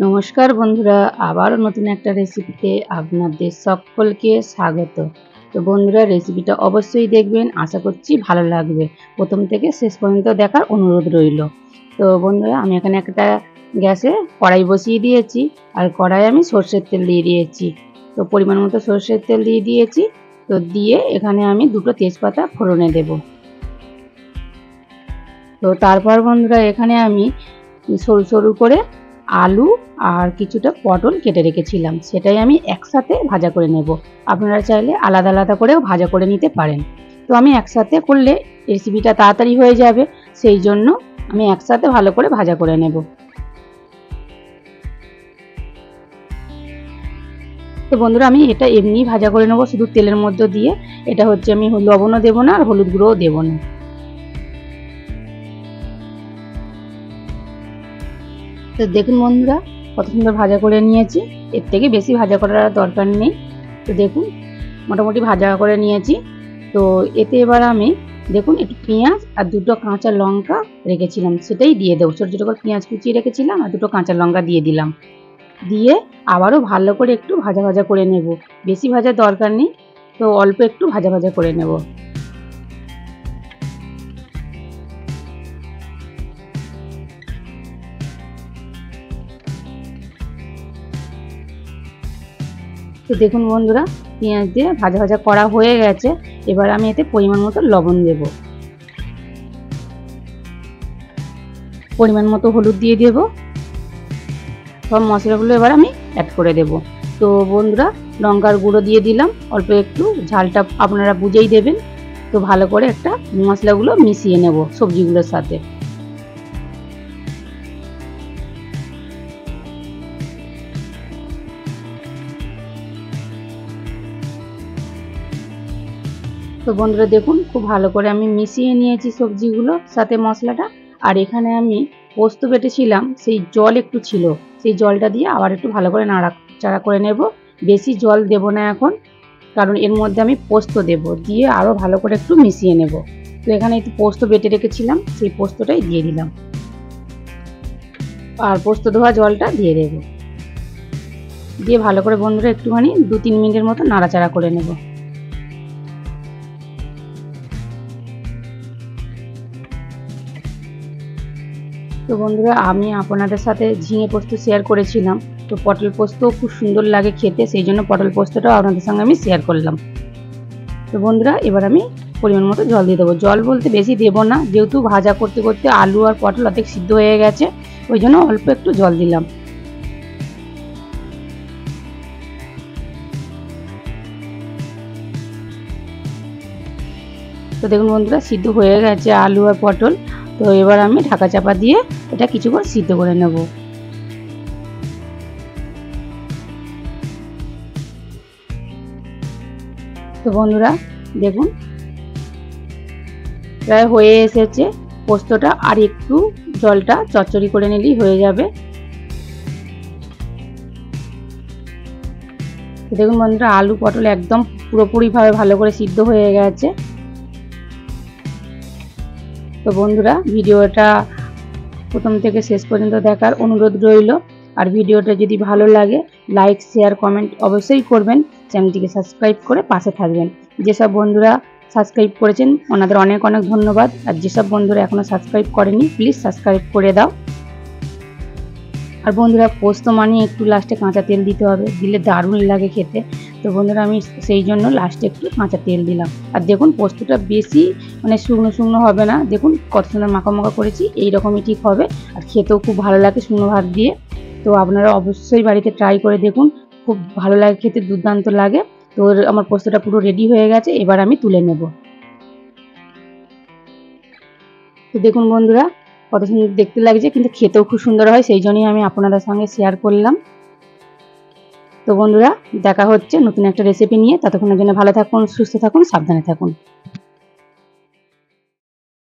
নমস্কার বন্ধুরা, আবারও নতুন একটা রেসিপিতে আপনাদের সকলকে স্বাগত। তো বন্ধুরা, রেসিপিটা অবশ্যই দেখবেন, আশা করছি ভালো লাগবে। প্রথম থেকে শেষ পর্যন্ত দেখার অনুরোধ রইল। তো বন্ধুরা, আমি এখানে একটা গ্যাসে কড়াই বসিয়ে দিয়েছি, আর কড়াইয়ে আমি সর্ষের তেল দিয়ে দিয়েছি। তো পরিমাণ মতো সর্ষের তেল দিয়ে দিয়েছি। তো দিয়ে এখানে আমি দুটো তেজপাতা ফোড়নে দেব। তো তারপর বন্ধুরা, এখানে আমি সরু সরু করে আলু আর কিছুটা পটল কেটে রেখেছিলাম, সেটাই আমি একসাথে ভাজা করে নেব। আপনারা চাইলে আলাদা আলাদা করেও ভাজা করে নিতে পারেন। তো আমি একসাথে করলে রেসিপিটা তাড়াতাড়ি হয়ে যাবে, সেই জন্য আমি একসাথে ভালো করে ভাজা করে নেব। তো বন্ধুরা, আমি এটা এমনি ভাজা করে নেব শুধু তেলের মধ্যে দিয়ে। এটা হচ্ছে আমি লবণও দেবো না আর হলুদ গুঁড়োও দেবো না। তো দেখুন বন্ধুরা, কত সুন্দর ভাজা করে নিয়েছি। এর থেকে বেশি ভাজা করার দরকার নেই। তো দেখুন, মোটামুটি ভাজা করে নিয়েছি। তো এতে এবার আমি দেখুন একটু পেঁয়াজ আর দুটো কাঁচা লঙ্কা রেখেছিলাম, সেটাই দিয়ে দেবো। ছোটো ছোটো করে পেঁয়াজ কুচিয়ে রেখেছিলাম আর দুটো কাঁচা লঙ্কা দিয়ে দিলাম। দিয়ে আবারও ভালো করে একটু ভাজা ভাজা করে নেব। বেশি ভাজার দরকার নেই, তো অল্প একটু ভাজা ভাজা করে নেব। তো দেখুন বন্ধুরা, পেঁয়াজ দিয়ে ভাজা ভাজা করা হয়ে গেছে। এবার আমি এতে পরিমাণ মতো লবণ দেব, পরিমাণ মতো হলুদ দিয়ে দেব। সব মশলাগুলো এবার আমি অ্যাড করে দেব। তো বন্ধুরা, লঙ্কার গুঁড়ো দিয়ে দিলাম অল্প একটু, ঝালটা আপনারা বুঝেই দেবেন। তো ভালো করে একটা মশলাগুলো মিশিয়ে নেব সবজিগুলোর সাথে। তো বন্ধুরা দেখুন, খুব ভালো করে আমি মিশিয়ে নিয়েছি সবজিগুলো সাথে মশলাটা। আর এখানে আমি পোস্ত বেটেছিলাম, সেই জল একটু ছিল, সেই জলটা দিয়ে আবার একটু ভালো করে নাড়াচাড়া করে নেব। বেশি জল দেব না এখন, কারণ এর মধ্যে আমি পোস্ত দেব, দিয়ে আরও ভালো করে একটু মিশিয়ে নেব। তো এখানে একটু পোস্ত বেটে রেখেছিলাম, সেই পোস্তটাই দিয়ে দিলাম, আর পোস্ত ধোয়া জলটা দিয়ে দেব। দিয়ে ভালো করে বন্ধুরা একটুখানি 2-3 মিনিটের মতো নাড়াচাড়া করে নেব। তো বন্ধুরা, আমি আপনাদের সাথে ঝিঙে পোস্ত শেয়ার করেছিলাম। তো পটল পোস্তও খুব সুন্দর লাগে খেতে, সেই জন্য পটল পোস্তটাও আপনাদের সঙ্গে আমি শেয়ার করলাম। তো বন্ধুরা, এবার আমি পরিমাণ মতো জল দিয়ে দেবো। জল বলতে বেশি দেবো না, যেহেতু ভাজা করতে করতে আলু আর পটল অর্ধেক সিদ্ধ হয়ে গেছে, ওই জন্য অল্প একটু জল দিলাম। তো দেখুন বন্ধুরা, সিদ্ধ হয়ে গেছে আলু আর পটল। তো এবার আমি ঢাকা চাপা দিয়ে এটা কিছুক্ষণ সিদ্ধ করে নেব। তো বন্ধুরা দেখুন, প্রায় হয়ে এসেছে পোস্তটা, আর একটু জলটা চচ্চড়ি করে নিলেই হয়ে যাবে। তো দেখুন বন্ধুরা, আলু পটল একদম পুরোপুরিভাবে ভালো করে সিদ্ধ হয়ে গেছে। তো বন্ধুরা, ভিডিওটা প্রথম থেকে শেষ পর্যন্ত দেখার অনুরোধ রইল। আর ভিডিওটা যদি ভালো লাগে, লাইক শেয়ার কমেন্ট অবশ্যই করবেন। চ্যানেলটিকে সাবস্ক্রাইব করে পাশে থাকবেন। যেসব বন্ধুরা সাবস্ক্রাইব করেছেন ওনাদের অনেক অনেক ধন্যবাদ। আর যেসব বন্ধুরা এখনও সাবস্ক্রাইব করেনি, প্লিজ সাবস্ক্রাইব করে দাও। আর বন্ধুরা, পোস্ত মানে একটু লাস্টে কাঁচা তেল দিতে হবে, দিলে দারুণ লাগে খেতে। তো বন্ধুরা, আমি সেই জন্য লাস্টে একটু কাঁচা তেল দিলাম। আর দেখুন, পোস্তটা বেশি মানে শুকনো শুকনো হবে না, দেখুন কত সুন্দর মাখা মাখা করেছি, এইরকমই ঠিক হবে। আর খেতেও খুব ভালো লাগে শুকনো ভাত দিয়ে। তো আপনারা অবশ্যই বাড়িতে ট্রাই করে দেখুন, খুব ভালো লাগে খেতে, দুর্দান্ত লাগে। তো আমার পোস্তটা পুরো রেডি হয়ে গেছে, এবার আমি তুলে নেব। তো দেখুন বন্ধুরা, কত সুন্দর দেখতে লাগছে, কিন্তু খেতেও খুব সুন্দর হয়, সেই জন্যই আমি আপনাদের সঙ্গে শেয়ার করলাম। তো বন্ধুরা, দেখা হচ্ছে নতুন একটা রেসিপি নিয়ে। ততক্ষণের জন্য ভালো থাকুন, সুস্থ থাকুন, সাবধানে থাকুন।